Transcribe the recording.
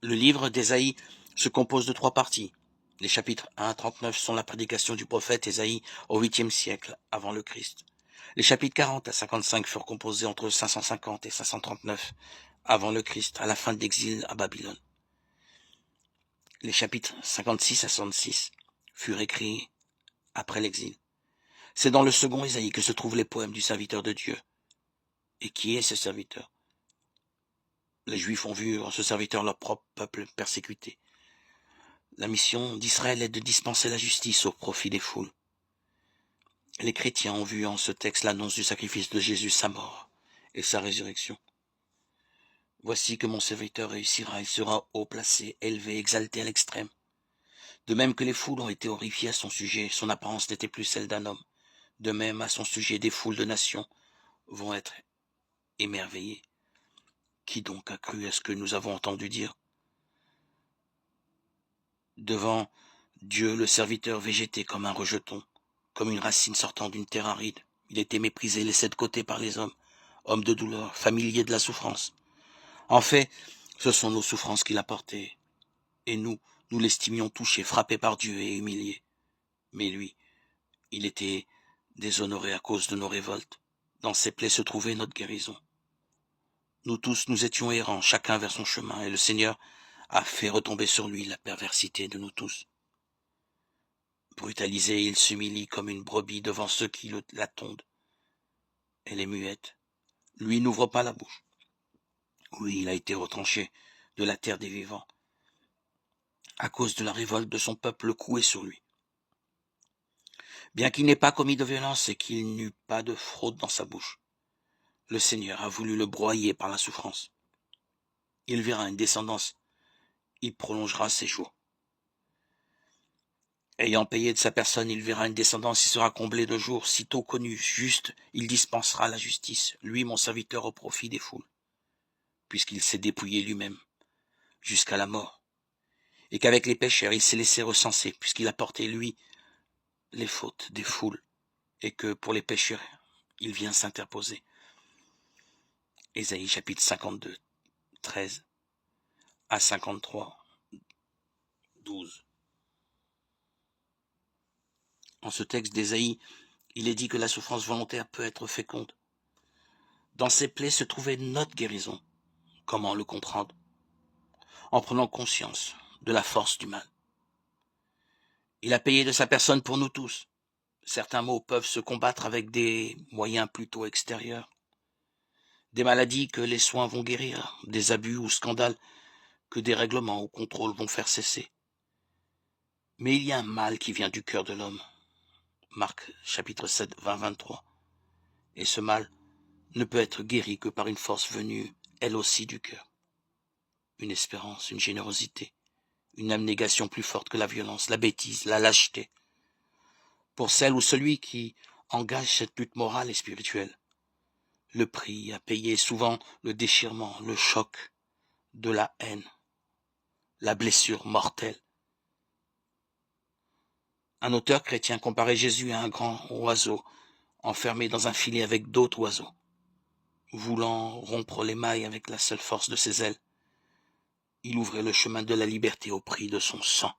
Le livre d'Ésaïe se compose de 3 parties. Les chapitres 1 à 39 sont la prédication du prophète Ésaïe au 8e siècle avant le Christ. Les chapitres 40 à 55 furent composés entre 550 et 539 avant le Christ, à la fin de l'exil à Babylone. Les chapitres 56 à 66 furent écrits après l'exil. C'est dans le second Ésaïe que se trouvent les poèmes du serviteur de Dieu. Et qui est ce serviteur? Les Juifs ont vu en ce serviteur leur propre peuple persécuté. La mission d'Israël est de dispenser la justice au profit des foules. Les chrétiens ont vu en ce texte l'annonce du sacrifice de Jésus, sa mort et sa résurrection. Voici que mon serviteur réussira, il sera haut placé, élevé, exalté à l'extrême. De même que les foules ont été horrifiées à son sujet, son apparence n'était plus celle d'un homme. De même, à son sujet, des foules de nations vont être émerveillées. Qui donc a cru à ce que nous avons entendu dire? Devant Dieu, le serviteur végétait comme un rejeton, comme une racine sortant d'une terre aride. Il était méprisé, laissé de côté par les hommes, homme de douleur, familier de la souffrance. En fait, ce sont nos souffrances qu'il a portées, et nous l'estimions touché, frappé par Dieu et humilié. Mais lui, il était déshonoré à cause de nos révoltes. Dans ses plaies se trouvait notre guérison. Nous tous, nous étions errants, chacun vers son chemin, et le Seigneur a fait retomber sur lui la perversité de nous tous. Brutalisé, il s'humilie comme une brebis devant ceux qui la tondent. Elle est muette. Lui n'ouvre pas la bouche. Oui, il a été retranché de la terre des vivants. À cause de la révolte de son peuple, le coup est sur lui. Bien qu'il n'ait pas commis de violence et qu'il n'eût pas de fraude dans sa bouche, le Seigneur a voulu le broyer par la souffrance. Il verra une descendance, il prolongera ses jours. Ayant payé de sa personne, il verra une descendance, il sera comblé de jours, sitôt connu, juste, il dispensera la justice, lui mon serviteur au profit des foules, puisqu'il s'est dépouillé lui-même, jusqu'à la mort, et qu'avec les pécheurs il s'est laissé recenser, puisqu'il a porté lui les fautes des foules, et que pour les pécheurs, il vient s'interposer. Ésaïe chapitre 52, 13 à 53, 12. En ce texte d'Ésaïe, il est dit que la souffrance volontaire peut être féconde. Dans ses plaies se trouvait notre guérison. Comment le comprendre? En prenant conscience de la force du mal. Il a payé de sa personne pour nous tous. Certains maux peuvent se combattre avec des moyens plutôt extérieurs. Des maladies que les soins vont guérir, des abus ou scandales que des règlements ou contrôles vont faire cesser. Mais il y a un mal qui vient du cœur de l'homme. Marc chapitre 7, 20-23. Et ce mal ne peut être guéri que par une force venue, elle aussi, du cœur. Une espérance, une générosité, une abnégation plus forte que la violence, la bêtise, la lâcheté. Pour celle ou celui qui engage cette lutte morale et spirituelle, le prix à payer est souvent le déchirement, le choc de la haine, la blessure mortelle. Un auteur chrétien comparait Jésus à un grand oiseau enfermé dans un filet avec d'autres oiseaux, voulant rompre les mailles avec la seule force de ses ailes. Il ouvrait le chemin de la liberté au prix de son sang.